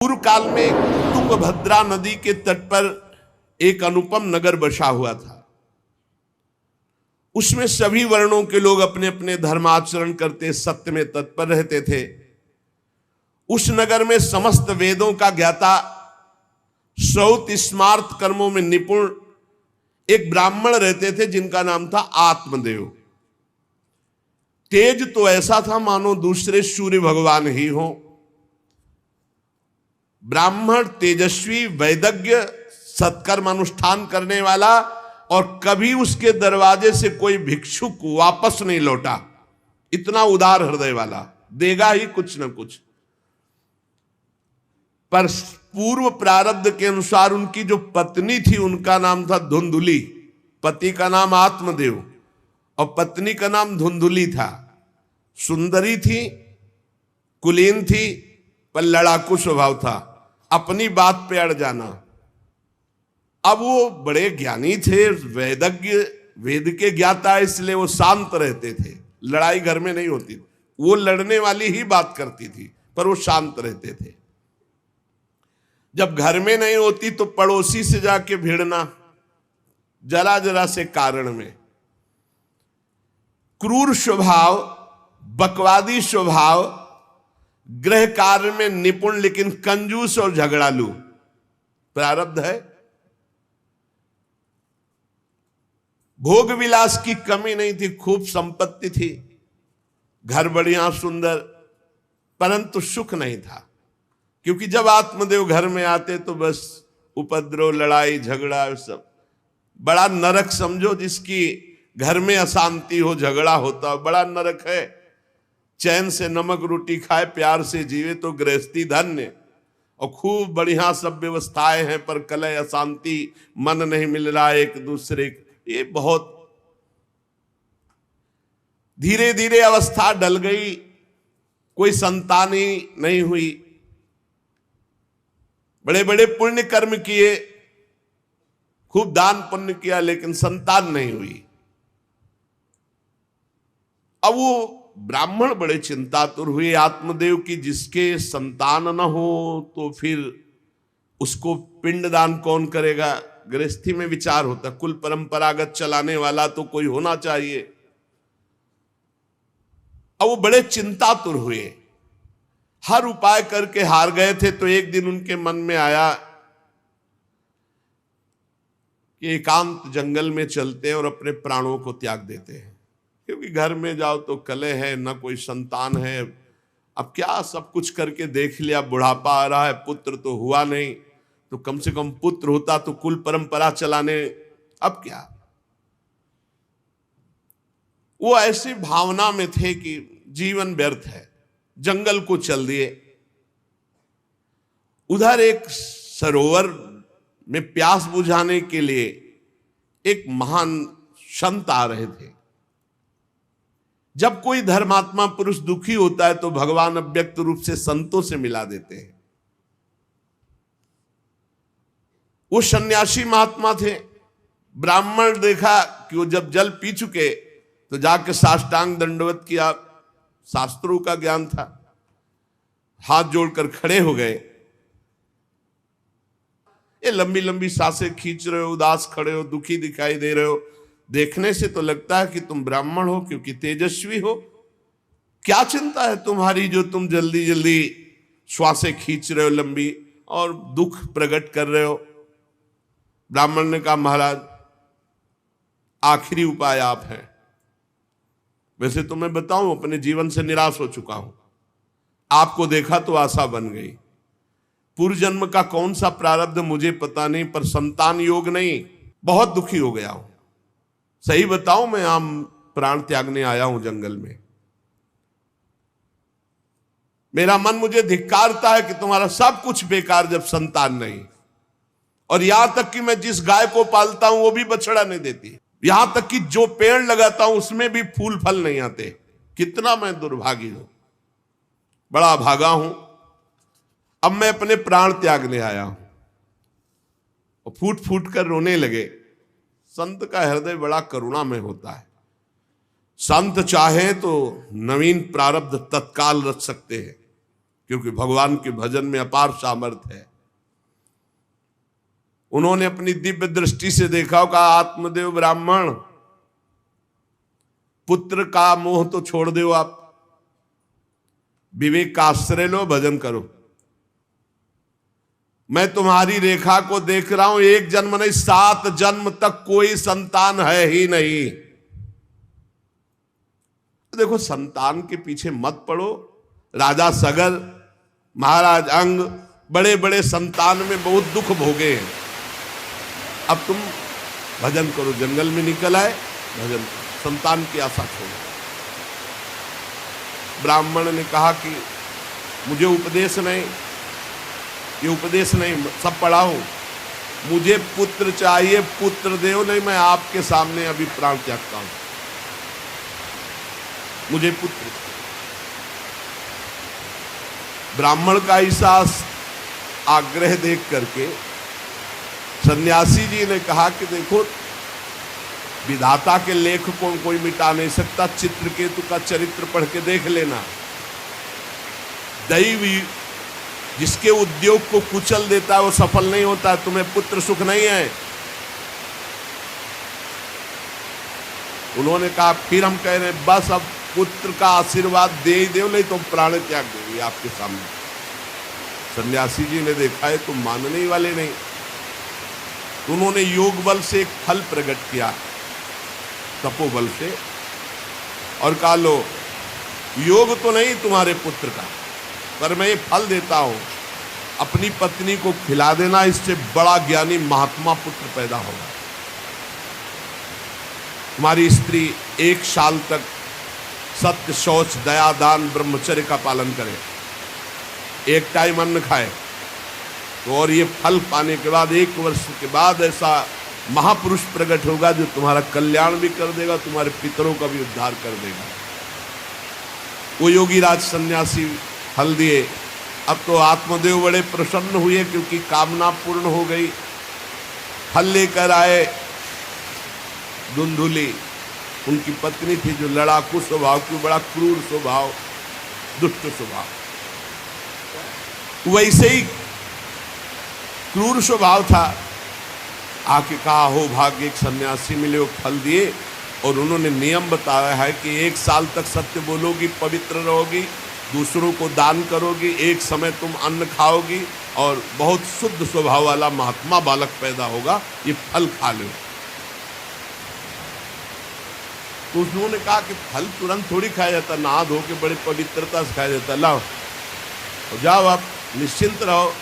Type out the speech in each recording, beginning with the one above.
पूर्व काल में तुंगभद्रा नदी के तट पर एक अनुपम नगर बसा हुआ था। उसमें सभी वर्णों के लोग अपने अपने धर्माचरण करते, सत्य में तत्पर रहते थे। उस नगर में समस्त वेदों का ज्ञाता, श्रौत स्मार्त कर्मों में निपुण एक ब्राह्मण रहते थे जिनका नाम था आत्मदेव। तेज तो ऐसा था मानो दूसरे सूर्य भगवान ही हो। ब्राह्मण तेजस्वी, वैदज्ञ, सत्कर्म अनुष्ठान करने वाला, और कभी उसके दरवाजे से कोई भिक्षुक वापस नहीं लौटा। इतना उदार हृदय वाला, देगा ही कुछ न कुछ। पर पूर्व प्रारब्ध के अनुसार उनकी जो पत्नी थी उनका नाम था धुंधुली। पति का नाम आत्मदेव और पत्नी का नाम धुंधुली था। सुंदरी थी, कुलीन थी, पर लड़ाकू स्वभाव था, अपनी बात पे अड़ जाना। अब वो बड़े ज्ञानी थे, वेदज्ञ, वेद के ज्ञाता, इसलिए वो शांत रहते थे। लड़ाई घर में नहीं होती, वो लड़ने वाली ही बात करती थी, पर वो शांत रहते थे। जब घर में नहीं होती तो पड़ोसी से जाके भिड़ना, जरा जरा से कारण में। क्रूर स्वभाव, बकवादी स्वभाव, गृह कार्य में निपुण लेकिन कंजूस और झगड़ालू प्रारब्ध है। भोग विलास की कमी नहीं थी, खूब संपत्ति थी, घर बढ़िया सुंदर, परंतु सुख नहीं था। क्योंकि जब आत्मदेव घर में आते तो बस उपद्रव, लड़ाई झगड़ा, सब बड़ा नरक समझो। जिसकी घर में अशांति हो, झगड़ा होता, बड़ा नरक है। चैन से नमक रोटी खाए, प्यार से जीवे तो गृहस्थी धन्य। और खूब बढ़िया सब व्यवस्थाएं हैं, पर कलह, अशांति, मन नहीं मिल रहा एक दूसरे, ये बहुत धीरे धीरे अवस्था डल गई। कोई संतान ही नहीं हुई। बड़े बड़े पुण्य कर्म किए, खूब दान पुण्य किया, लेकिन संतान नहीं हुई। अब वो ब्राह्मण बड़े चिंतातुर हुए आत्मदेव की, जिसके संतान न हो तो फिर उसको पिंडदान कौन करेगा। गृहस्थी में विचार होता, कुल परंपरागत चलाने वाला तो कोई होना चाहिए। अब वो बड़े चिंतातुर हुए, हर उपाय करके हार गए थे। तो एक दिन उनके मन में आया कि एकांत जंगल में चलते हैं और अपने प्राणों को त्याग देते हैं। क्योंकि घर में जाओ तो कलह है, ना कोई संतान है। अब क्या, सब कुछ करके देख लिया, बुढ़ापा आ रहा है, पुत्र तो हुआ नहीं, तो कम से कम पुत्र होता तो कुल परंपरा चलाने। अब क्या, वो ऐसी भावना में थे कि जीवन व्यर्थ है, जंगल को चल दिए। उधर एक सरोवर में प्यास बुझाने के लिए एक महान संत आ रहे थे। जब कोई धर्मात्मा पुरुष दुखी होता है तो भगवान अव्यक्त रूप से संतों से मिला देते हैं। वो सन्यासी महात्मा थे। ब्राह्मण देखा कि वो जब जल पी चुके तो जाके साष्टांग दंडवत किया, शास्त्रों का ज्ञान था, हाथ जोड़कर खड़े हो गए। ये लंबी लंबी सांसें खींच रहे हो, उदास खड़े हो, दुखी दिखाई दे रहे हो। देखने से तो लगता है कि तुम ब्राह्मण हो, क्योंकि तेजस्वी हो। क्या चिंता है तुम्हारी जो तुम जल्दी जल्दी श्वासें खींच रहे हो लंबी, और दुख प्रकट कर रहे हो। ब्राह्मण ने कहा, महाराज आखिरी उपाय आप हैं। वैसे तो मैं बताऊं, अपने जीवन से निराश हो चुका हूं। आपको देखा तो आशा बन गई। पूर्व जन्म का कौन सा प्रारब्ध मुझे पता नहीं, पर संतान योग नहीं, बहुत दुखी हो गया हूं। सही बताऊं, मैं आम प्राण त्यागने आया हूं जंगल में। मेरा मन मुझे धिक्कारता है कि तुम्हारा सब कुछ बेकार जब संतान नहीं। और यहां तक कि मैं जिस गाय को पालता हूं वो भी बछड़ा नहीं देती। यहां तक कि जो पेड़ लगाता हूं उसमें भी फूल फल नहीं आते। कितना मैं दुर्भागी हूं, बड़ा भागा हूं। अब मैं अपने प्राण त्यागने आया हूं। और फूट फूट कर रोने लगे। संत का हृदय बड़ा करुणा में होता है। संत चाहे तो नवीन प्रारब्ध तत्काल रच सकते हैं, क्योंकि भगवान के भजन में अपार सामर्थ्य है। उन्होंने अपनी दिव्य दृष्टि से देखा, कहा आत्मदेव ब्राह्मण, पुत्र का मोह तो छोड़ दो, आप विवेक का आश्रय लो, भजन करो। मैं तुम्हारी रेखा को देख रहा हूं, एक जन्म नहीं 7 जन्म तक कोई संतान है ही नहीं। देखो, संतान के पीछे मत पड़ो। राजा सगर, महाराज अंग, बड़े बड़े संतान में बहुत दुख भोगे हैं। अब तुम भजन करो, जंगल में निकल आए, भजन करो, संतान की आशा छोड़ो। ब्राह्मण ने कहा कि मुझे उपदेश नहीं, ये उपदेश नहीं, सब पढ़ा हूं, मुझे पुत्र चाहिए, पुत्र देव, नहीं मैं आपके सामने अभी प्राण त्यागता हूं, मुझे पुत्र। ब्राह्मण का ऐसा आग्रह देख करके सन्यासी जी ने कहा कि देखो, विधाता के लेख को कोई मिटा नहीं सकता, चित्रकेतु का चरित्र पढ़ के देख लेना। दैव जिसके उद्योग को कुचल देता है वो सफल नहीं होता है। तुम्हें पुत्र सुख नहीं है। उन्होंने कहा फिर हम कह रहे हैं बस अब पुत्र का आशीर्वाद दे ही दो, नहीं तो प्राण त्याग देंगे आपके सामने। सन्यासी जी ने देखा है तुम मानने ही वाले नहीं। तो उन्होंने योग बल से एक फल प्रकट किया, तपोबल से, और कहा लो, योग तो नहीं तुम्हारे पुत्र का, पर मैं ये फल देता हूं, अपनी पत्नी को खिला देना, इससे बड़ा ज्ञानी महात्मा पुत्र पैदा होगा। तुम्हारी स्त्री 1 साल तक सत्य, शौच, दया, दान, ब्रह्मचर्य का पालन करे, एक टाइम अन्न खाए, तो और ये फल पाने के बाद 1 वर्ष के बाद ऐसा महापुरुष प्रकट होगा जो तुम्हारा कल्याण भी कर देगा, तुम्हारे पितरों का भी उद्धार कर देगा। वो योगी राज सन्यासी फल दिए। अब तो आत्मदेव बड़े प्रसन्न हुए क्योंकि कामना पूर्ण हो गई। फल लेकर आए। धुंधुली उनकी पत्नी थी जो लड़ाकू स्वभाव की, बड़ा क्रूर स्वभाव, दुष्ट स्वभाव, वैसे ही क्रूर स्वभाव था। आके कहा हो भाग्य, एक सन्यासी मिले, वो फल दिए, और उन्होंने नियम बताया है कि 1 साल तक सत्य बोलोगी, पवित्र रहोगी, दूसरों को दान करोगी, एक समय तुम अन्न खाओगी, और बहुत शुद्ध स्वभाव वाला महात्मा बालक पैदा होगा, ये फल खा लो। तो उन्होंने कहा कि फल तुरंत थोड़ी खाया जाता, नहा धो के बड़े पवित्रता से खाया जाता, लाओ जाओ, आप निश्चिंत रहो।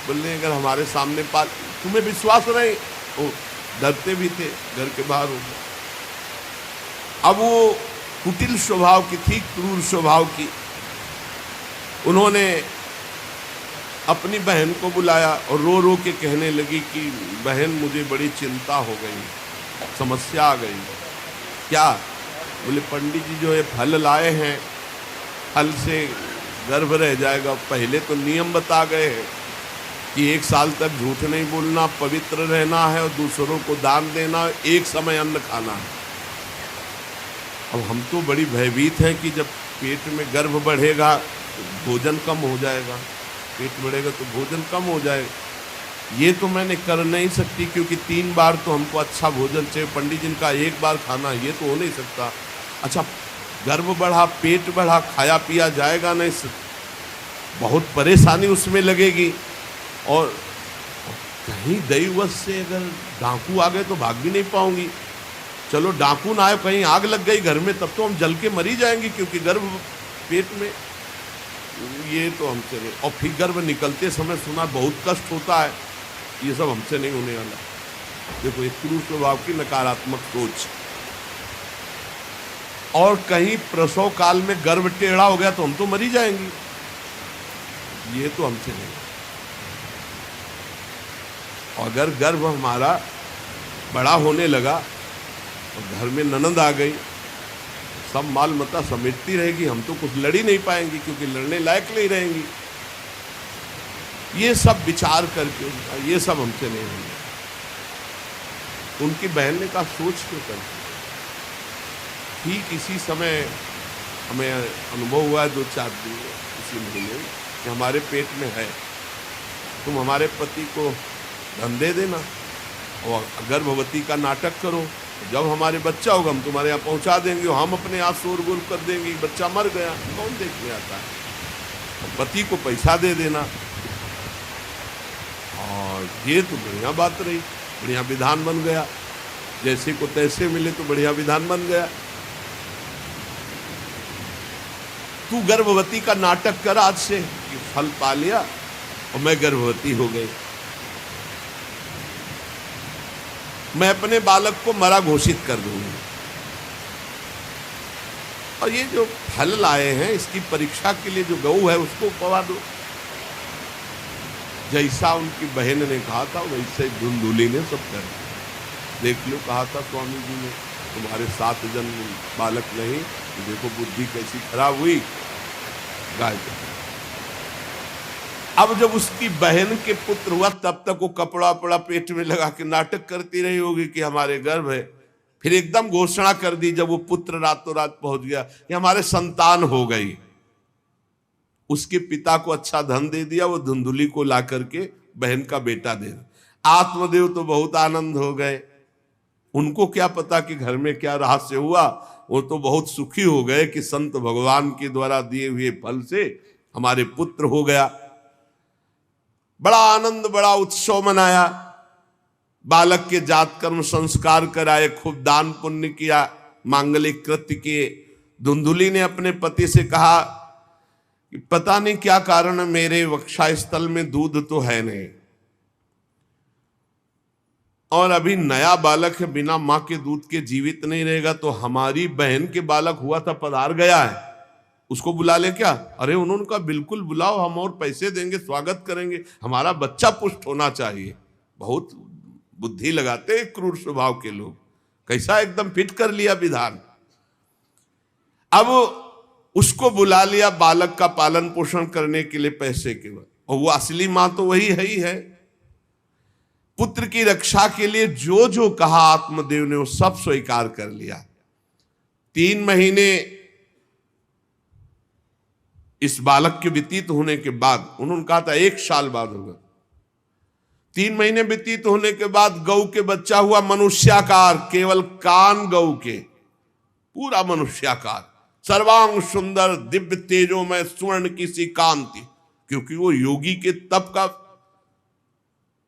बोलने अगर हमारे सामने पाल, तुम्हें विश्वास नहीं, वो डरते भी थे, घर के बाहर हो गए। अब वो कुटिल स्वभाव की थी, क्रूर स्वभाव की। उन्होंने अपनी बहन को बुलाया और रो रो के कहने लगी कि बहन मुझे बड़ी चिंता हो गई, समस्या आ गई। क्या? बोले पंडित जी जो ये फल लाए हैं, फल से गर्भ रह जाएगा। पहले तो नियम बता गए हैं कि 1 साल तक झूठ नहीं बोलना, पवित्र रहना है, और दूसरों को दान देना, एक समय अन्न खाना है। अब हम तो बड़ी भयभीत हैं कि जब पेट में गर्भ बढ़ेगा तो भोजन कम हो जाएगा, पेट बढ़ेगा तो भोजन कम हो जाएगा। ये तो मैंने कर नहीं सकती क्योंकि 3 बार तो हमको अच्छा भोजन चाहिए, पंडित जी का 1 बार खाना, ये तो हो नहीं सकता। अच्छा, गर्भ बढ़ा, पेट बढ़ा, खाया पिया जाएगा नहीं, बहुत परेशानी उसमें लगेगी। और कहीं दैववश से अगर डाकू आ गए तो भाग भी नहीं पाऊंगी। चलो डाकू ना आए, कहीं आग लग गई घर में, तब तो हम जल के मरी जाएंगे क्योंकि गर्भ पेट में, ये तो हमसे नहीं। और फिर गर्भ निकलते समय सुना बहुत कष्ट होता है, ये सब हमसे नहीं होने वाला। देखो एक क्रूर स्वभाव की नकारात्मक सोच। और कहीं प्रसव काल में गर्भ टेढ़ा हो गया तो हम तो मरी जाएंगे, ये तो हमसे नहीं। अगर गर्भ हमारा बड़ा होने लगा और घर में ननद आ गई, सब माल मता समेटती रहेगी, हम तो कुछ लड़ ही नहीं पाएंगे क्योंकि लड़ने लायक नहीं रहेंगी। ये सब विचार करके ये सब हमसे नहीं होंगे। उनकी बहन ने कहा सोच क्यों करती। ठीक इसी समय हमें अनुभव हुआ 2-4 दिन, इसी महीने कि हमारे पेट में है, तुम हमारे पति को धन दे देना और गर्भवती का नाटक करो, जब हमारे बच्चा होगा हम तुम्हारे यहाँ पहुँचा देंगे, हम अपने यहाँ शोरगुल कर देंगे, बच्चा मर गया, कौन देखने आता है, पति को पैसा दे देना। और ये तो बढ़िया बात रही, बढ़िया विधान बन गया, जैसे को तैसे मिले तो बढ़िया विधान बन गया। तू गर्भवती का नाटक कर आज से कि फल पा लिया और मैं गर्भवती हो गई, मैं अपने बालक को मरा घोषित कर दूंगी, और ये जो फल लाए हैं इसकी परीक्षा के लिए जो गऊ है उसको पवा दो। जैसा उनकी बहन ने कहा था वैसे धुंधुली ने सब कर दिया। देख लो, कहा था स्वामी जी ने तुम्हारे 7 जन्म बालक नहीं, तो देखो बुद्धि कैसी खराब हुई, गाय को। अब जब उसकी बहन के पुत्र हुआ तब तक वो कपड़ा वपड़ा पेट में लगा के नाटक करती रही होगी कि हमारे गर्भ है। फिर एकदम घोषणा कर दी जब वो पुत्र रातों रात पहुंच गया कि हमारे संतान हो गई। उसके पिता को अच्छा धन दे दिया, वो धुंधुली को ला करके बहन का बेटा दे दिया। आत्मदेव तो बहुत आनंद हो गए, उनको क्या पता कि घर में क्या रहस्य हुआ, वो तो बहुत सुखी हो गए कि संत भगवान के द्वारा दिए हुए फल से हमारे पुत्र हो गया। बड़ा आनंद, बड़ा उत्सव मनाया, बालक के जात कर्म संस्कार कराए, खूब दान पुण्य किया, मांगलिक कृत्य किए। धुंधुली ने अपने पति से कहा कि पता नहीं क्या कारण मेरे वक्षस्थल में दूध तो है नहीं, और अभी नया बालक है, बिना मां के दूध के जीवित नहीं रहेगा, तो हमारी बहन के बालक हुआ था पधार गया है, उसको बुला ले क्या? अरे उन्होंने कहा बिल्कुल बुलाओ, हम और पैसे देंगे, स्वागत करेंगे, हमारा बच्चा पुष्ट होना चाहिए। बहुत बुद्धि लगाते हैं क्रूर स्वभाव के लोग, कैसा एकदम फिट कर लिया विधान। अब उसको बुला लिया बालक का पालन पोषण करने के लिए पैसे के बाद, और वो असली मां तो वही है ही है। पुत्र की रक्षा के लिए जो जो कहा आत्मदेव ने वो सब स्वीकार कर लिया। 3 महीने इस बालक के व्यतीत होने के बाद, उन्होंने कहा था 1 साल बाद होगा, 3 महीने व्यतीत होने के बाद गौ के बच्चा हुआ मनुष्याकार, केवल कान गौ के, पूरा मनुष्याकार, सर्वांग सुंदर, दिव्य तेजों में स्वर्ण की सी कांति, क्योंकि वो योगी के तप का।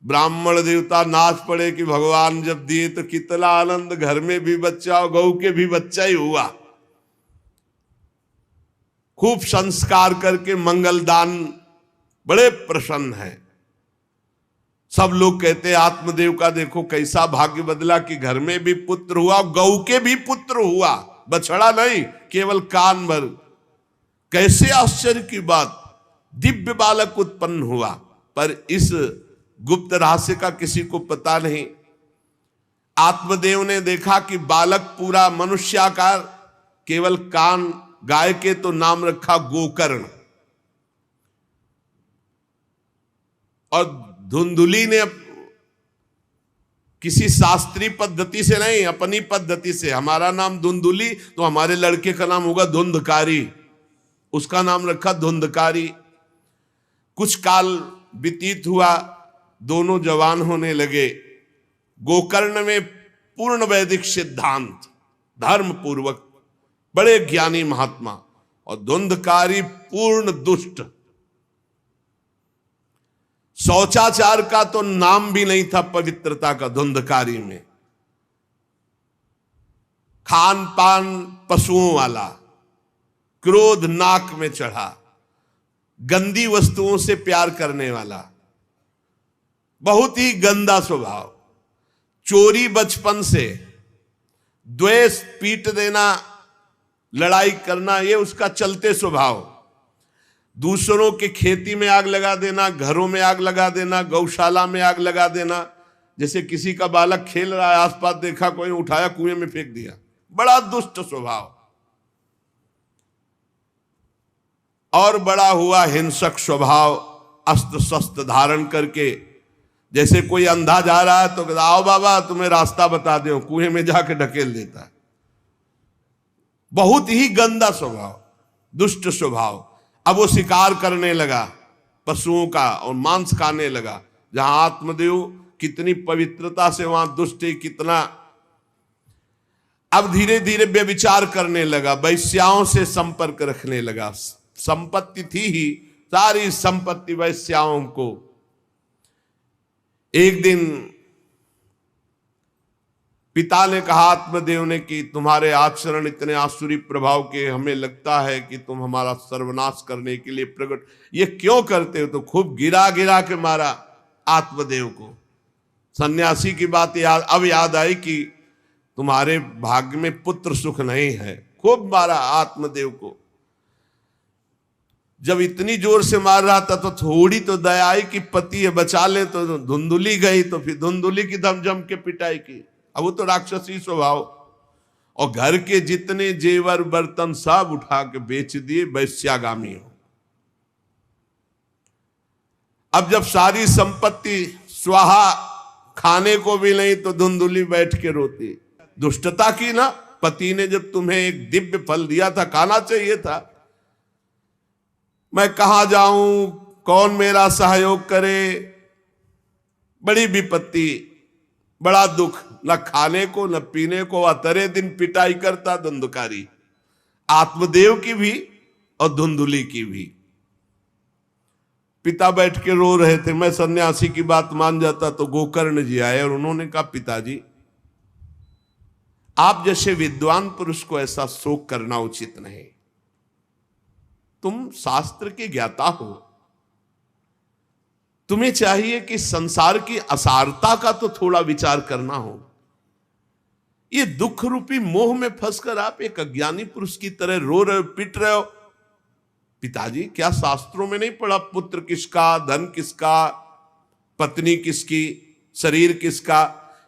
ब्राह्मण देवता नाच पड़े कि भगवान जब दिए तो कितना आनंद, घर में भी बच्चा और गौ के भी बच्चा ही हुआ। खूब संस्कार करके मंगलदान, बड़े प्रसन्न हैं। सब लोग कहते हैं आत्मदेव का देखो कैसा भाग्य बदला कि घर में भी पुत्र हुआ, गौ के भी पुत्र हुआ, बछड़ा नहीं, केवल कान भर। कैसे आश्चर्य की बात, दिव्य बालक उत्पन्न हुआ। पर इस गुप्त रहस्य का किसी को पता नहीं। आत्मदेव ने देखा कि बालक पूरा मनुष्याकार, केवल कान, गाय के तो नाम रखा गोकर्ण। और धुंधुली ने किसी शास्त्रीय पद्धति से नहीं, अपनी पद्धति से, हमारा नाम धुंधुली तो हमारे लड़के का नाम होगा धुंधकारी, उसका नाम रखा धुंधकारी। कुछ काल व्यतीत हुआ, दोनों जवान होने लगे। गोकर्ण में पूर्ण वैदिक सिद्धांत, धर्म पूर्वक, बड़े ज्ञानी महात्मा, और धुंधकारी पूर्ण दुष्ट। शौचाचार का तो नाम भी नहीं था पवित्रता का धुंधकारी में। खान पान पशुओं वाला, क्रोध नाक में चढ़ा, गंदी वस्तुओं से प्यार करने वाला, बहुत ही गंदा स्वभाव। चोरी बचपन से, द्वेष, पीट देना, लड़ाई करना, ये उसका चलते स्वभाव। दूसरों के खेती में आग लगा देना, घरों में आग लगा देना, गौशाला में आग लगा देना। जैसे किसी का बालक खेल रहा है, आसपास देखा कोई, उठाया कुएं में फेंक दिया, बड़ा दुष्ट स्वभाव। और बड़ा हुआ हिंसक स्वभाव, अस्त्र शस्त्र धारण करके, जैसे कोई अंधा जा रहा है तो आओ बाबा तुम्हें रास्ता बता दो, कुएं में जाके ढकेल देता है। बहुत ही गंदा स्वभाव, दुष्ट स्वभाव। अब वो शिकार करने लगा पशुओं का और मांस खाने लगा। जहां आत्मदेव कितनी पवित्रता से, वहां दुष्ट कितना। अब धीरे धीरे व्यभिचार करने लगा, वैश्याओं से संपर्क रखने लगा। संपत्ति थी ही, सारी संपत्ति वैश्याओं को। एक दिन पिता ने कहा आत्मदेव ने कि तुम्हारे आचरण इतने आसुरी प्रभाव के, हमें लगता है कि तुम हमारा सर्वनाश करने के लिए प्रकट, ये क्यों करते हो? तो खूब गिरा गिरा के मारा आत्मदेव को। सन्यासी की बात अब याद आई कि तुम्हारे भाग्य में पुत्र सुख नहीं है। खूब मारा आत्मदेव को। जब इतनी जोर से मार रहा था तो थोड़ी तो दया आई कि पति है, बचा ले। तो धुंधुली गई, तो फिर धुंधुली की दम जम के पिटाई की। अब वो तो राक्षसी स्वभाव, और घर के जितने जेवर बर्तन सब उठा के बेच दिए, वैश्यागामी हो। अब जब सारी संपत्ति स्वाहा, खाने को भी नहीं, तो धुंधुली बैठ के रोती। दुष्टता की ना, पति ने जब तुम्हें एक दिव्य फल दिया था, खाना चाहिए था। मैं कहां जाऊं, कौन मेरा सहयोग करे? बड़ी विपत्ति, बड़ा दुख, न खाने को न पीने को। अतरे दिन पिटाई करता धुंधकारी, आत्मदेव की भी और धुंधुली की भी। पिता बैठ के रो रहे थे। मैं सन्यासी की बात मान जाता तो गोकर्ण जी आए और उन्होंने कहा पिताजी, आप जैसे विद्वान पुरुष को ऐसा शोक करना उचित नहीं। तुम शास्त्र के ज्ञाता हो, तुम्हें चाहिए कि संसार की असारता का तो थोड़ा विचार करना हो। ये दुख रूपी मोह में फंसकर आप एक अज्ञानी पुरुष की तरह रो रहे हो, पिट रहे हो। पिताजी, क्या शास्त्रों में नहीं पढ़ा पुत्र किसका, धन किसका, पत्नी किसकी, शरीर किसका?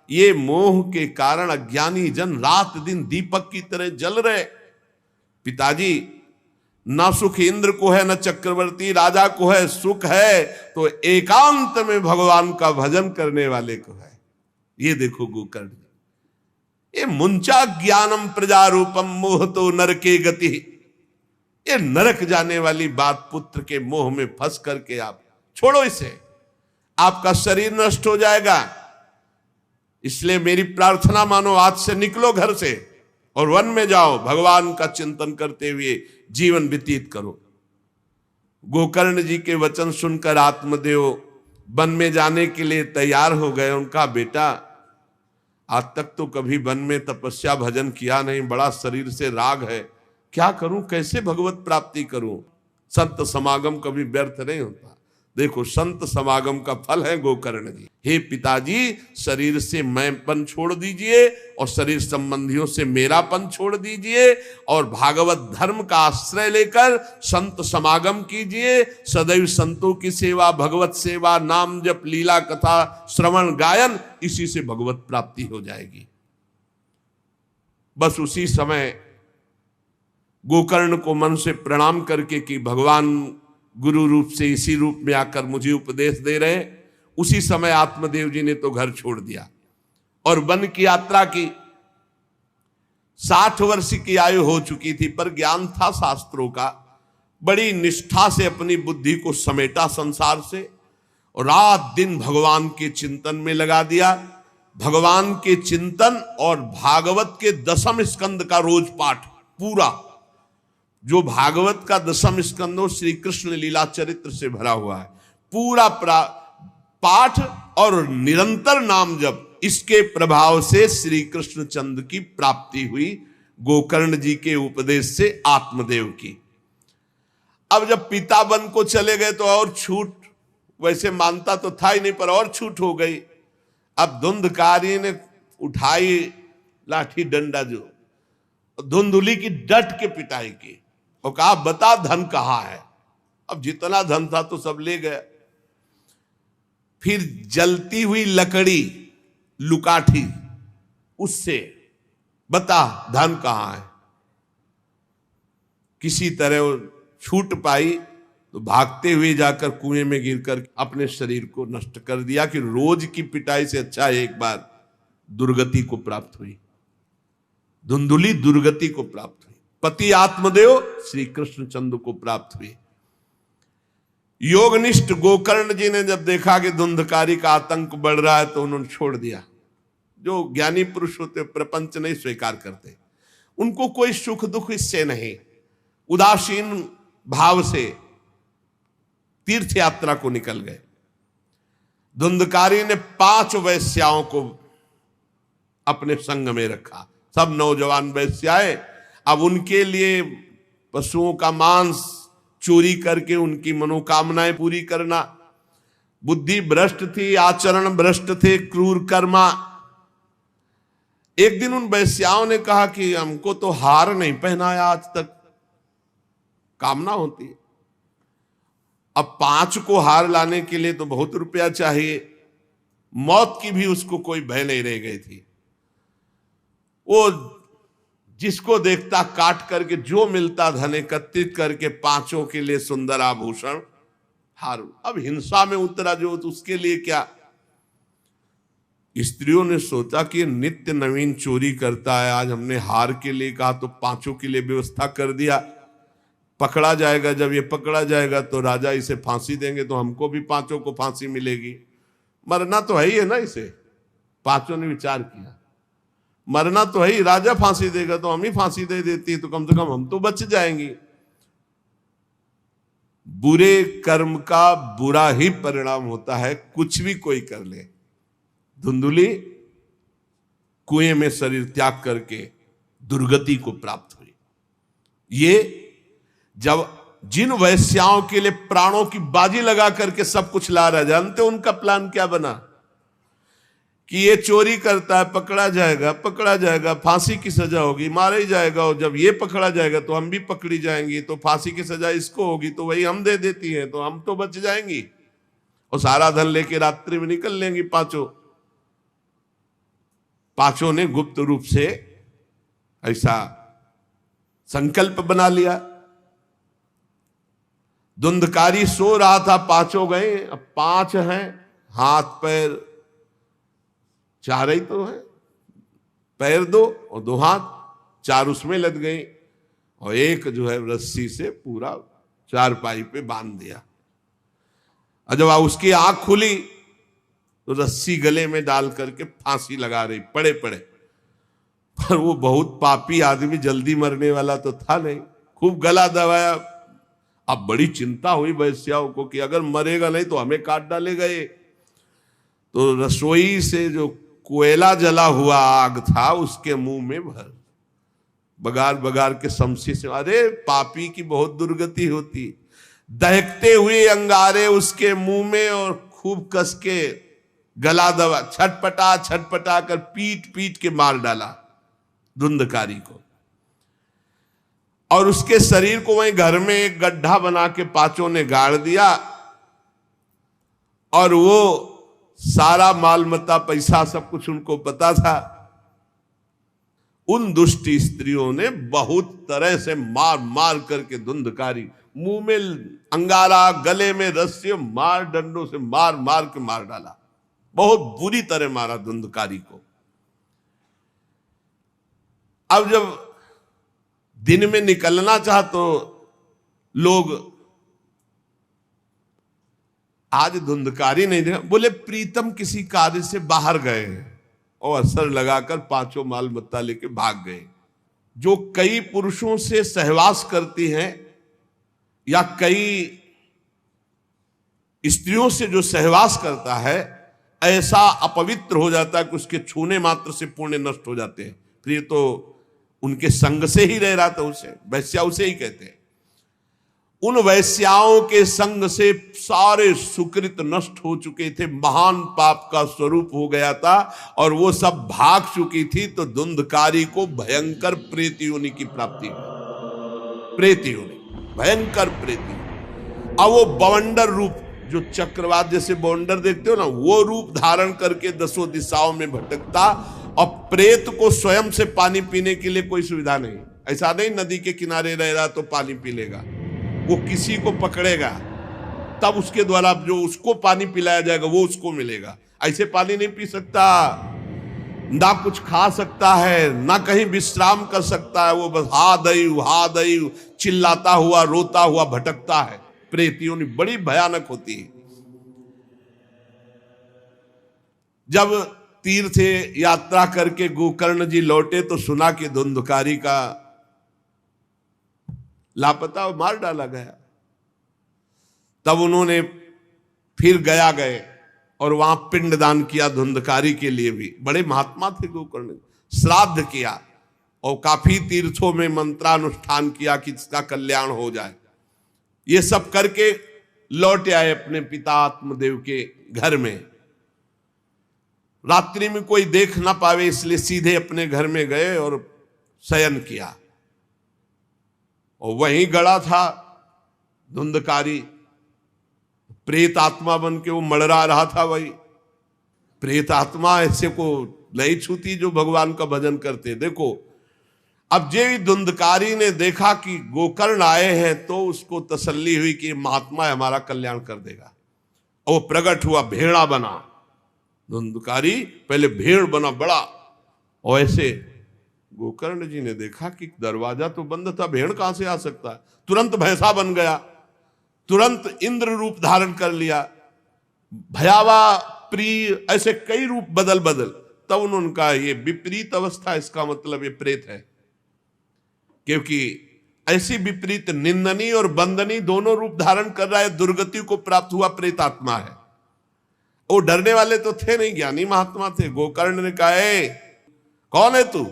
ये मोह के कारण अज्ञानी जन रात दिन दीपक की तरह जल रहे। पिताजी, न सुख इंद्र को है, न चक्रवर्ती राजा को है। सुख है तो एकांत में भगवान का भजन करने वाले को है। ये देखो गोकर्ण, ये मुंचा ज्ञानम प्रजारूपम मोह तो नरके गति। ये नरक जाने वाली बात, पुत्र के मोह में फंस करके आप छोड़ो इसे, आपका शरीर नष्ट हो जाएगा। इसलिए मेरी प्रार्थना मानो, आज से निकलो घर से और वन में जाओ, भगवान का चिंतन करते हुए जीवन व्यतीत करो। गोकर्ण जी के वचन सुनकर आत्मदेव वन में जाने के लिए तैयार हो गए। उनका बेटा, आज तक तो कभी वन में तपस्या भजन किया नहीं, बड़ा शरीर से राग है, क्या करूं, कैसे भगवत प्राप्ति करूं? संत समागम कभी व्यर्थ नहीं होता। देखो, संत समागम का फल है गोकर्ण जी। हे पिताजी, शरीर से मैंपन छोड़ दीजिए और शरीर संबंधियों से मेरापन छोड़ दीजिए और भागवत धर्म का आश्रय लेकर संत समागम कीजिए। सदैव संतों की सेवा, भगवत सेवा, नाम जप, लीला कथा, श्रवण गायन, इसी से भगवत प्राप्ति हो जाएगी। बस उसी समय गोकर्ण को मन से प्रणाम करके कि भगवान गुरु रूप से इसी रूप में आकर मुझे उपदेश दे रहे हैं, उसी समय आत्मदेव जी ने तो घर छोड़ दिया और वन की यात्रा की। 60 वर्ष की आयु हो चुकी थी, पर ज्ञान था शास्त्रों का। बड़ी निष्ठा से अपनी बुद्धि को समेटा संसार से और रात दिन भगवान के चिंतन में लगा दिया। भगवान के चिंतन और भागवत के 10वें स्कंद का रोज पाठ, पूरा जो भागवत का 10वां स्कंद हो श्री कृष्ण लीला चरित्र से भरा हुआ है, पूरा पाठ और निरंतर नाम जप, इसके प्रभाव से श्री कृष्ण चंद्र की प्राप्ति हुई गोकर्ण जी के उपदेश से आत्मदेव की। अब जब पिता वन को चले गए तो और छूट, वैसे मानता तो था ही नहीं, पर और छूट हो गई। अब धुंधकारी ने उठाई लाठी डंडा, जो धुंधुली की डट के पिटाई की और कहा बता धन कहाँ है। अब जितना धन था तो सब ले गया। फिर जलती हुई लकड़ी, लुकाठी, उससे बता धन कहाँ है। किसी तरह वो छूट पाई तो भागते हुए जाकर कुएं में गिरकर अपने शरीर को नष्ट कर दिया कि रोज की पिटाई से अच्छा एक बार दुर्गति को प्राप्त हुई। धुंधुली दुर्गति को प्राप्त हुई, पति आत्मदेव श्री कृष्ण चंद्र को प्राप्त हुई। योगनिष्ठ गोकर्ण जी ने जब देखा कि धुंधकारी का आतंक बढ़ रहा है तो उन्होंने छोड़ दिया। जो ज्ञानी पुरुष होते प्रपंच नहीं स्वीकार करते, उनको कोई सुख दुख इससे नहीं, उदासीन भाव से तीर्थ यात्रा को निकल गए। धुंधकारी ने 5 वैश्याओं को अपने संग में रखा, सब नौजवान वैश्याएं। अब उनके लिए पशुओं का मांस चोरी करके उनकी मनोकामनाएं पूरी करना। बुद्धि भ्रष्ट थी, आचरण भ्रष्ट थे, क्रूर कर्मा। एक दिन उन वैश्याओं ने कहा कि हमको तो हार नहीं पहनाया आज तक, कामना होती है। अब 5 को हार लाने के लिए तो बहुत रुपया चाहिए। मौत की भी उसको कोई भय नहीं रह गई थी। वो जिसको देखता काट करके जो मिलता धन एकत्रित करके 5 के लिए सुंदर आभूषण हार। अब हिंसा में उतरा जो, तो उसके लिए क्या। स्त्रियों ने सोचा कि नित्य नवीन चोरी करता है, आज हमने हार के लिए कहा तो 5 के लिए व्यवस्था कर दिया। पकड़ा जाएगा, जब ये पकड़ा जाएगा तो राजा इसे फांसी देंगे, तो हमको भी 5 को फांसी मिलेगी। मरना तो है ही है ना इसे। 5 ने विचार किया, मरना तो है ही, राजा फांसी देगा तो हम ही फांसी दे देती है, तो कम से कम हम तो बच जाएंगे। बुरे कर्म का बुरा ही परिणाम होता है, कुछ भी कोई कर ले। धुंधुली कुएं में शरीर त्याग करके दुर्गति को प्राप्त हुई। ये जब जिन वैश्याओं के लिए प्राणों की बाजी लगा करके सब कुछ ला रहा, जानते उनका प्लान क्या बना कि ये चोरी करता है, पकड़ा जाएगा, फांसी की सजा होगी, मारा ही जाएगा, और जब ये पकड़ा जाएगा तो हम भी पकड़ी जाएंगी, तो फांसी की सजा इसको होगी, तो वही हम दे देती है, तो हम तो बच जाएंगी और सारा धन लेके रात्रि में निकल लेंगी 5 ने गुप्त रूप से ऐसा संकल्प बना लिया। धुंधकारी सो रहा था, 5 गए। अब 5 हैं, हाथ पैर 4 ही तो है, पैर 2 और 2 हाथ, 4 उसमें लग गई, और एक जो है रस्सी से पूरा चारपाई पे बांध दिया। और जब उसकी आंख खुली तो रस्सी गले में डाल करके फांसी लगा रही पड़े पड़े। पर वो बहुत पापी आदमी, जल्दी मरने वाला तो था नहीं, खूब गला दबाया। अब बड़ी चिंता हुई वैश्याओं को कि अगर मरेगा नहीं तो हमें काट डालेगा ये। तो रसोई से जो कोयला जला हुआ आग था उसके मुंह में भर, बगार बगार के शमशी से। अरे पापी की बहुत दुर्गति होती। दहकते हुए अंगारे उसके मुंह में और खूब कस के गला दबा, छटपटा कर पीट पीट के मार डाला धुंधकारी को। और उसके शरीर को वहीं घर में एक गड्ढा बना के 5 ने गाड़ दिया। और वो सारा माल मत्ता पैसा सब कुछ उनको पता था। उन दुष्ट स्त्रियों ने बहुत तरह से मार मार करके धुंधकारी, मुंह में अंगारा, गले में रस्सी, मार डंडों से मार मार के मार डाला। बहुत बुरी तरह मारा धुंधकारी को। अब जब दिन में निकलना चाह तो लोग, आज धुंधकारी नहीं देखा, बोले प्रीतम किसी कार्य से बाहर गए और असर लगाकर 5 माल मत्ता लेके भाग गए। जो कई पुरुषों से सहवास करती हैं या कई स्त्रियों से जो सहवास करता है, ऐसा अपवित्र हो जाता है कि उसके छूने मात्र से पुण्य नष्ट हो जाते हैं। फिर तो उनके संग से ही रह रहा था, उसे वैश्या उसे ही कहते हैं। उन वैश्याओं के संग से सारे सुकृत नष्ट हो चुके थे, महान पाप का स्वरूप हो गया था और वो सब भाग चुकी थी। तो धुंधकारी को भयंकर प्रेत योनि की प्राप्ति हुई। प्रेत योनि, भयंकर प्रेत योनि। अब वो बवंडर रूप, जो चक्रवात जैसे बवंडर देखते हो ना, वो रूप धारण करके 10 दिशाओं में भटकता। और प्रेत को स्वयं से पानी पीने के लिए कोई सुविधा नहीं। ऐसा नहीं नदी के किनारे रह रहा तो पानी पी लेगा, वो किसी को पकड़ेगा तब उसके द्वारा जो उसको पानी पिलाया जाएगा वो उसको मिलेगा। ऐसे पानी नहीं पी सकता, ना कुछ खा सकता है, ना कहीं विश्राम कर सकता है। वो बस हा दई चिल्लाता हुआ रोता हुआ भटकता है प्रेत योनि बड़ी भयानक होती है। जब तीर्थ यात्रा करके गोकर्ण जी लौटे तो सुना कि धुंधकारी का लापता और मार डाला गया। तब उन्होंने फिर गए और वहां पिंडदान किया धुंधकारी के लिए भी। बड़े महात्मा थे गोकर्ण। श्राद्ध किया और काफी तीर्थों में मंत्रानुष्ठान किया कि इसका कल्याण हो जाए। ये सब करके लौट आए अपने पिता आत्मदेव के घर में। रात्रि में कोई देख ना पावे इसलिए सीधे अपने घर में गए और शयन किया। और वहीं गड़ा था धुंधकारी, प्रेत आत्मा बन के वो मड़रा रहा था। वही प्रेत आत्मा ऐसे को नहीं छूती जो भगवान का भजन करते। देखो अब जे धुंधकारी ने देखा कि गोकर्ण आए हैं तो उसको तसल्ली हुई कि महात्मा हमारा कल्याण कर देगा। और वो प्रकट हुआ, भेड़ा बना। धुंधकारी पहले भेड़ बना बड़ा। और ऐसे गोकर्ण जी ने देखा कि दरवाजा तो बंद था, भेड़ कहां से आ सकता है। तुरंत भैंसा बन गया, तुरंत इंद्र रूप धारण कर लिया, भयावा प्रिय, ऐसे कई रूप बदल। तब उन्होंने कहा ये विपरीत अवस्था, इसका मतलब ये प्रेत है। क्योंकि ऐसी विपरीत निंदनीय और बंदनीय दोनों रूप धारण कर रहा है, दुर्गति को प्राप्त हुआ प्रेत आत्मा है। वो डरने वाले तो थे नहीं, ज्ञानी महात्मा थे। गोकर्ण ने कहा कौन है तू?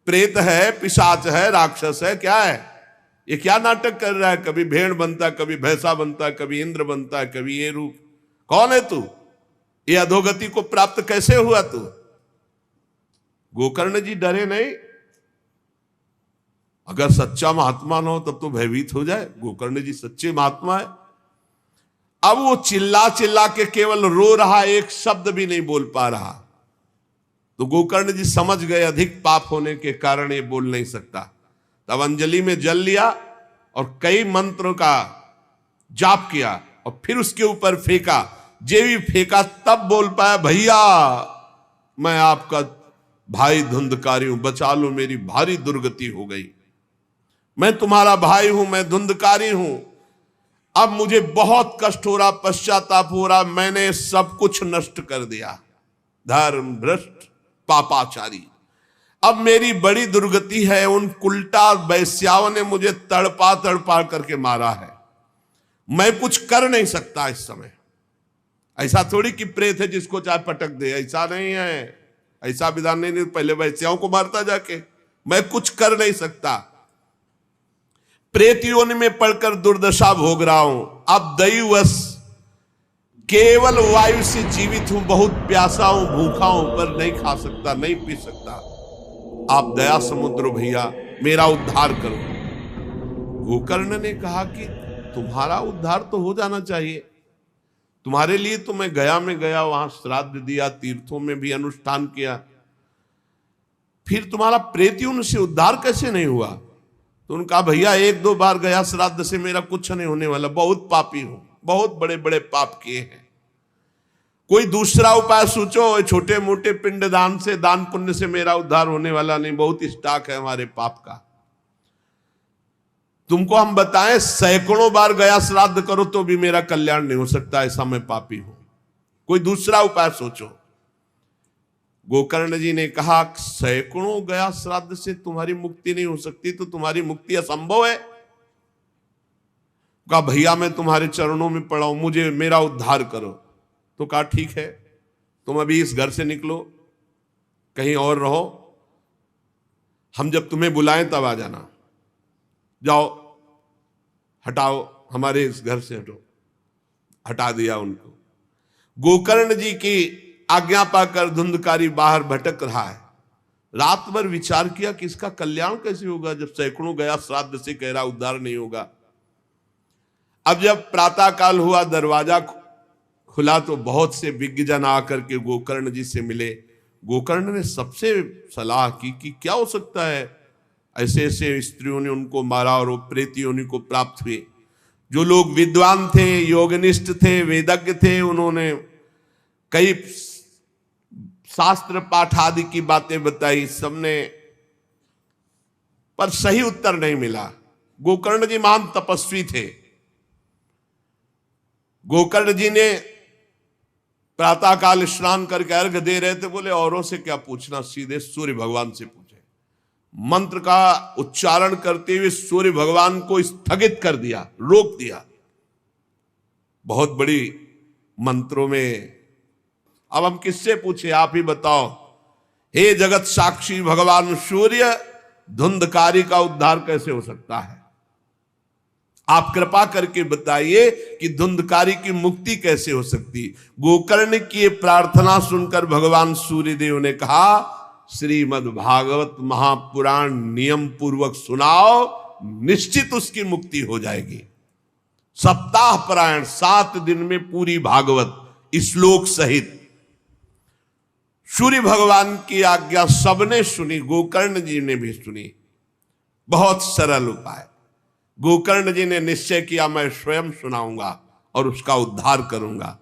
प्रेत है, पिशाच है, राक्षस है, क्या है ये? क्या नाटक कर रहा है? कभी भेड़ बनता है, कभी भैंसा बनता है, कभी इंद्र बनता है, कभी ये रूप। कौन है तू? ये अधोगति को प्राप्त कैसे हुआ तू? गोकर्ण जी डरे नहीं। अगर सच्चा महात्मा न हो तब तो भयभीत हो जाए। गोकर्ण जी सच्चे महात्मा है। अब वो चिल्ला चिल्ला के केवल रो रहा, एक शब्द भी नहीं बोल पा रहा। तो गोकर्ण जी समझ गए अधिक पाप होने के कारण ये बोल नहीं सकता। तब अंजलि में जल लिया और कई मंत्रों का जाप किया और फिर उसके ऊपर फेंका। जे भी फेंका तब बोल पाया, भैया मैं आपका भाई धुंधकारी हूं, बचा लो, मेरी भारी दुर्गति हो गई। मैं तुम्हारा भाई हूं, मैं धुंधकारी हूं। अब मुझे बहुत कष्ट हो रहा, पश्चाताप हो रहा, मैंने सब कुछ नष्ट कर दिया, धर्म भ्रष्ट पापाचारी। अब मेरी बड़ी दुर्गति है। उन कुलटा वैश्याओं ने मुझे तड़पा करके मारा है। मैं कुछ कर नहीं सकता इस समय। ऐसा थोड़ी कि प्रेत है जिसको चाहे पटक दे, ऐसा नहीं है। ऐसा विधान नहीं, पहले वैश्याओं को मारता जाके। मैं कुछ कर नहीं सकता। प्रेत योनि में पड़कर दुर्दशा भोग रहा हूं। अब दैवश केवल वायु से जीवित हूं, बहुत प्यासा हूं, भूखा हूं, पर नहीं खा सकता, नहीं पी सकता। आप दया समुद्र भैया मेरा उद्धार करो। गोकर्ण ने कहा कि तुम्हारा उद्धार तो हो जाना चाहिए। तुम्हारे लिए तो मैं गया में गया, वहां श्राद्ध दिया, तीर्थों में भी अनुष्ठान किया, फिर तुम्हारा प्रेत योनि से उद्धार कैसे नहीं हुआ? तो उनका भैया एक दो बार गया श्राद्ध से, मेरा कुछ नहीं होने वाला, बहुत पापी हूं, बहुत बड़े बड़े पाप किए हैं। कोई दूसरा उपाय सोचो। छोटे मोटे पिंडदान से, दान पुण्य से मेरा उद्धार होने वाला नहीं, बहुत स्टॉक है हमारे पाप का। तुमको हम बताएं, सैकड़ों बार गया श्राद्ध करो तो भी मेरा कल्याण नहीं हो सकता, ऐसा मैं पापी हूं। कोई दूसरा उपाय सोचो। गोकर्ण जी ने कहा सैकड़ों गया श्राद्ध से तुम्हारी मुक्ति नहीं हो सकती, तो तुम्हारी मुक्ति असंभव है। कहा भैया मैं तुम्हारे चरणों में पड़ा हूं, मुझे मेरा उद्धार करो। तो कहा ठीक है, तुम अभी इस घर से निकलो, कहीं और रहो, हम जब तुम्हें बुलाएं तब आ जाना। जाओ, हटाओ, हमारे इस घर से हटो। हटा दिया उनको। गोकर्ण जी की आज्ञा पाकर धुंधकारी बाहर भटक रहा है। रात भर विचार किया कि इसका कल्याण कैसे होगा, जब सैकड़ों गया श्राद्ध से कह रहा उद्धार नहीं होगा। अब जब प्रातः काल हुआ, दरवाजा खुला तो बहुत से विज्ञजन आकर के गोकर्ण जी से मिले। गोकर्ण ने सबसे सलाह की कि क्या हो सकता है, ऐसे ऐसे स्त्रियों ने उनको मारा और वो प्रेत योनि को प्राप्त हुए। जो लोग विद्वान थे, योगनिष्ठ थे, वेदज्ञ थे, उन्होंने कई शास्त्र पाठ आदि की बातें बताई सबने, पर सही उत्तर नहीं मिला। गोकर्ण जी महान तपस्वी थे, गोकर्ण जी ने प्रातःकाल स्नान करके अर्घ दे रहे थे, बोले औरों से क्या पूछना, सीधे सूर्य भगवान से पूछे। मंत्र का उच्चारण करते हुए सूर्य भगवान को स्थगित कर दिया, रोक दिया। बहुत बड़ी मंत्रों में। अब हम किससे पूछे, आप ही बताओ। हे जगत साक्षी भगवान सूर्य, धुंधकारी का उद्धार कैसे हो सकता है? आप कृपा करके बताइए कि धुंधकारी की मुक्ति कैसे हो सकती। गोकर्ण की प्रार्थना सुनकर भगवान सूर्यदेव ने कहा, श्रीमद् भागवत महापुराण नियम पूर्वक सुनाओ, निश्चित उसकी मुक्ति हो जाएगी। सप्ताह पारायण 7 दिन में पूरी भागवत श्लोक सहित। सूर्य भगवान की आज्ञा सबने सुनी, गोकर्ण जी ने भी सुनी। बहुत सरल उपाय। गोकर्ण जी ने निश्चय किया, मैं स्वयं सुनाऊंगा और उसका उद्धार करूंगा।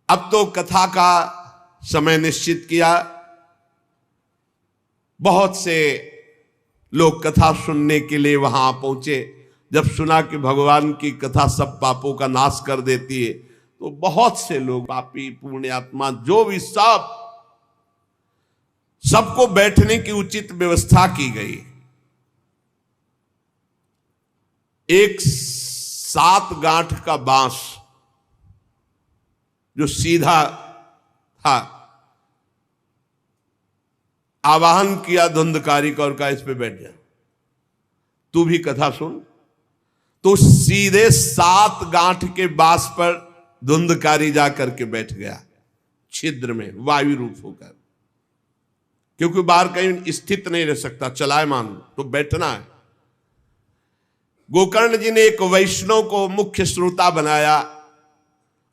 अब तो कथा का समय निश्चित किया। बहुत से लोग कथा सुनने के लिए वहां पहुंचे। जब सुना कि भगवान की कथा सब पापों का नाश कर देती है, तो बहुत से लोग, पापी पुण्यात्मा जो भी, सबको बैठने की उचित व्यवस्था की गई। एक 7 गांठ का बांस जो सीधा था, आवाहन किया धुंधकारी का और कहा, इस पे बैठ जा, तू भी कथा सुन। तो सीधे 7 गांठ के बांस पर धुंधकारी जाकर के बैठ गया, छिद्र में वायु रूप होकर, क्योंकि बाहर कहीं स्थित नहीं रह सकता, चलायमान तो बैठना है। गोकर्ण जी ने एक वैष्णव को मुख्य श्रोता बनाया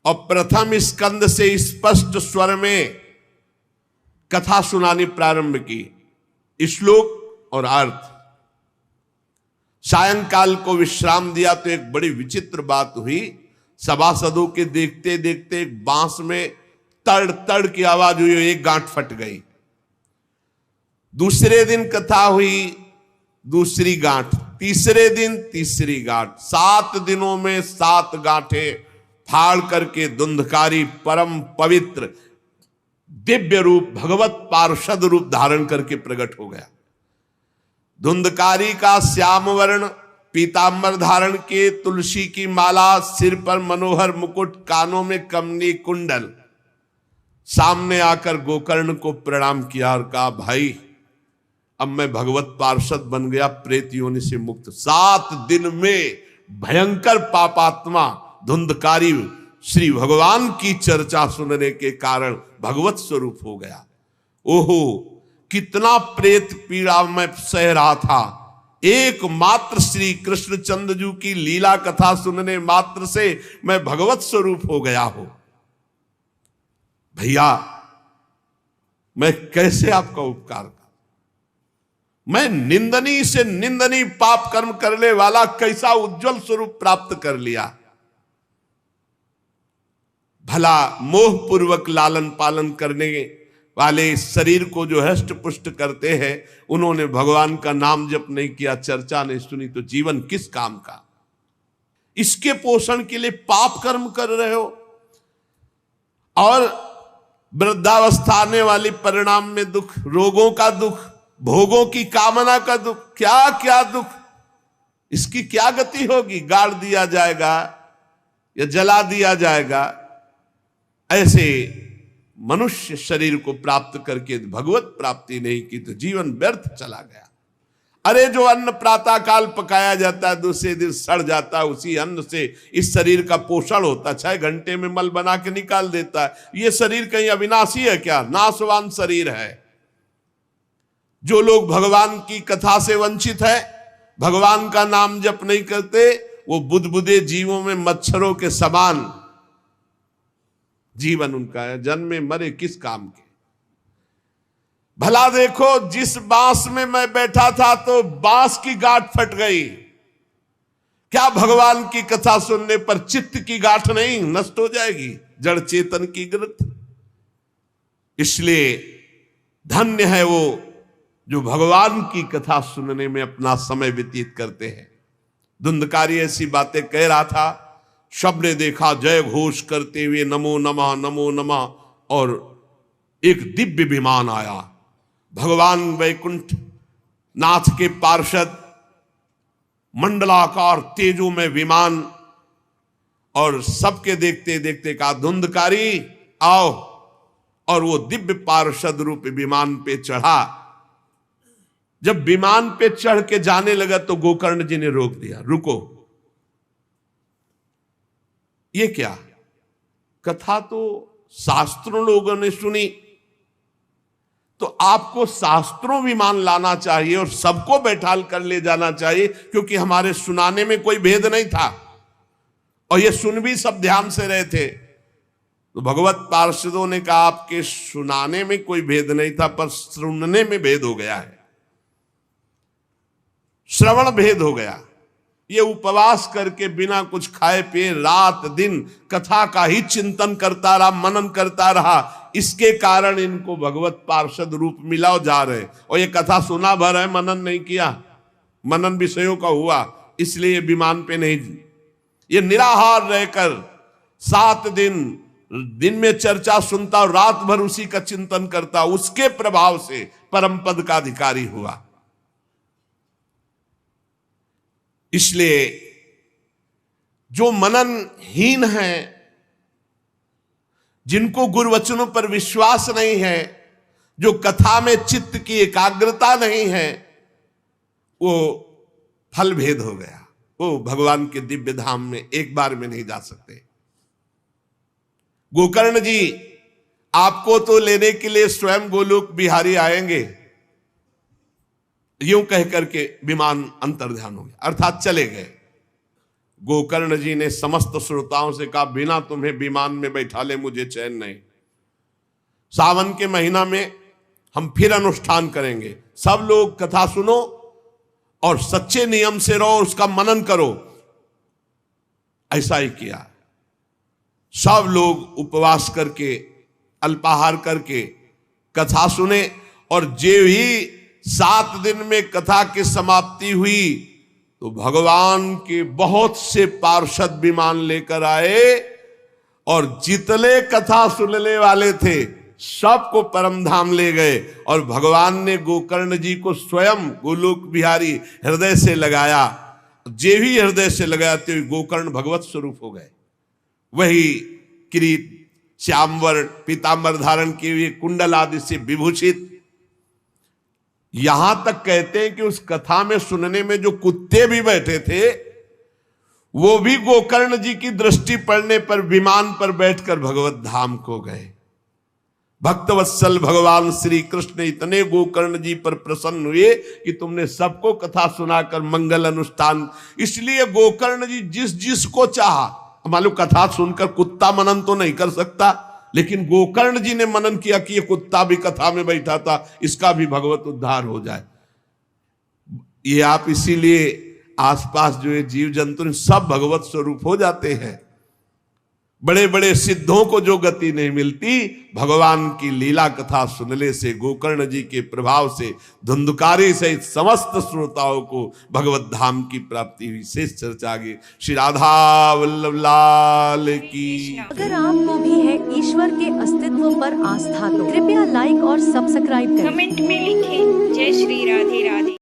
और प्रथम स्कंद से स्पष्ट स्वर में कथा सुनानी प्रारंभ की, श्लोक और अर्थ। सायंकाल को विश्राम दिया तो एक बड़ी विचित्र बात हुई। सभासदों के देखते देखते एक बांस में तड़ तड़ की आवाज हुई, एक गांठ फट गई। दूसरे दिन कथा हुई, दूसरी गांठ, तीसरे दिन तीसरी गांठ। 7 दिनों में 7 गांठें फाड़ करके धुंधकारी परम पवित्र दिव्य रूप, भगवत पार्षद रूप धारण करके प्रकट हो गया। धुंधकारी का श्याम वर्ण पीतांबर धारण के, तुलसी की माला, सिर पर मनोहर मुकुट, कानों में कमनी कुंडल, सामने आकर गोकर्ण को प्रणाम किया और कहा, भाई अब मैं भगवत पार्षद बन गया, प्रेत योनि से मुक्त। 7 दिन में भयंकर पापात्मा धुंधकारी श्री भगवान की चर्चा सुनने के कारण भगवत स्वरूप हो गया। ओहो, कितना प्रेत पीड़ा मैं सह रहा था, एकमात्र श्री कृष्णचंद्र जी की लीला कथा सुनने मात्र से मैं भगवत स्वरूप हो गया हूं। भैया, मैं कैसे आपका उपकार करूं? मैं निंदनीय से निंदनीय पाप कर्म करने वाला कैसा उज्जवल स्वरूप प्राप्त कर लिया। भला मोह पूर्वक लालन पालन करने वाले शरीर को जो हष्ट पुष्ट करते हैं, उन्होंने भगवान का नाम जप नहीं किया, चर्चा नहीं सुनी, तो जीवन किस काम का? इसके पोषण के लिए पाप कर्म कर रहे हो और वृद्धावस्था आने वाली परिणाम में दुख, रोगों का दुख, भोगों की कामना का दुख, क्या क्या दुख, इसकी क्या गति होगी? गाड़ दिया जाएगा या जला दिया जाएगा। ऐसे मनुष्य शरीर को प्राप्त करके भगवत प्राप्ति नहीं की तो जीवन व्यर्थ चला गया। अरे जो अन्न प्रातः काल पकाया जाता है, दूसरे दिन सड़ जाता है, उसी अन्न से इस शरीर का पोषण होता है। 6 घंटे में मल बना के निकाल देता है। ये शरीर कहीं अविनाशी है क्या? नाशवान शरीर है। जो लोग भगवान की कथा से वंचित है, भगवान का नाम जप नहीं करते, वो बुदबुदे जीवों में मच्छरों के समान जीवन उनका है। जन्मे मरे किस काम के? भला देखो, जिस बांस में मैं बैठा था तो बांस की गांठ फट गई, क्या भगवान की कथा सुनने पर चित्त की गांठ नहीं नष्ट हो जाएगी? जड़ चेतन की ग्रंथ। इसलिए धन्य है वो जो भगवान की कथा सुनने में अपना समय व्यतीत करते हैं। धुंधकारी ऐसी बातें कह रहा था, सबने देखा जय घोष करते हुए नमो नमः, और एक दिव्य विमान आया। भगवान वैकुंठ नाथ के पार्षद, मंडलाकार तेजो में विमान, और सबके देखते देखते कहा धुंधकारी आओ, और वो दिव्य पार्षद रूप विमान पे चढ़ा। जब विमान पे चढ़ के जाने लगा तो गोकर्ण जी ने रोक दिया, रुको, ये क्या? कथा तो शास्त्रों लोगों ने सुनी, तो आपको शास्त्रों विमान लाना चाहिए और सबको बैठाल कर ले जाना चाहिए, क्योंकि हमारे सुनाने में कोई भेद नहीं था और ये सुन भी सब ध्यान से रहे थे। तो भगवत पार्षदों ने कहा आपके सुनाने में कोई भेद नहीं था, पर सुनने में भेद हो गया है, श्रवण भेद हो गया। ये उपवास करके बिना कुछ खाए पिए रात दिन कथा का ही चिंतन करता रहा, मनन करता रहा, इसके कारण इनको भगवत पार्षद रूप मिला और जा रहे। और ये कथा सुना भर है, मनन नहीं किया, मनन विषयों का हुआ, इसलिए विमान पे नहीं। ये निराहार रहकर 7 दिन में चर्चा सुनता और रात भर उसी का चिंतन करता, उसके प्रभाव से परम पद का अधिकारी हुआ। इसलिए जो मननहीन है, जिनको गुरुवचनों पर विश्वास नहीं है, जो कथा में चित्त की एकाग्रता नहीं है, वो फल भेद हो गया, वो भगवान के दिव्य धाम में एक बार में नहीं जा सकते। गोकर्ण जी आपको तो लेने के लिए स्वयं गोलोक बिहारी आएंगे, यूं कह करके विमान अंतर्ध्यान हो गया, अर्थात चले गए। गोकर्ण जी ने समस्त श्रोताओं से कहा बिना तुम्हें विमान में बैठा ले मुझे चैन नहीं। सावन के महीना में हम फिर अनुष्ठान करेंगे, सब लोग कथा सुनो और सच्चे नियम से रहो, उसका मनन करो। ऐसा ही किया, सब लोग उपवास करके अल्पाहार करके कथा सुने, और जे ही 7 दिन में कथा की समाप्ति हुई तो भगवान के बहुत से पार्षद विमान लेकर आए, और जितने कथा सुनने वाले थे सबको परम धाम ले गए। और भगवान ने गोकर्ण जी को स्वयं गोलोक बिहारी हृदय से लगाया, जे भी हृदय से लगाते हुए गोकर्ण भगवत स्वरूप हो गए। वही किरीट श्यामवर्ण पीतांबर धारण किए हुए, कुंडल आदि से विभूषित। यहां तक कहते हैं कि उस कथा में सुनने में जो कुत्ते भी बैठे थे, वो भी गोकर्ण जी की दृष्टि पड़ने पर विमान पर बैठकर भगवत धाम को गए। भक्तवत्सल भगवान श्री कृष्ण इतने गोकर्ण जी पर प्रसन्न हुए कि तुमने सबको कथा सुनाकर मंगल अनुष्ठान। इसलिए गोकर्ण जी जिस जिसको चाहा, मालूम कथा सुनकर कुत्ता मनन तो नहीं कर सकता, लेकिन गोकर्ण जी ने मनन किया कि ये कुत्ता भी कथा में बैठा था, इसका भी भगवत उद्धार हो जाए। ये आप इसीलिए आसपास जो ये जीव जंतु सब भगवत स्वरूप हो जाते हैं। बड़े बड़े सिद्धों को जो गति नहीं मिलती, भगवान की लीला कथा सुनने से, गोकर्ण जी के प्रभाव से धुंधकारी सहित समस्त श्रोताओं को भगवत धाम की प्राप्ति हुई। शेष चर्चा आगे। श्री राधा वल्लभ लाल की। अगर आपको भी है ईश्वर के अस्तित्व पर आस्था, तो कृपया लाइक और सब्सक्राइब करें। कमेंट में लिखें जय श्री राधे राधे।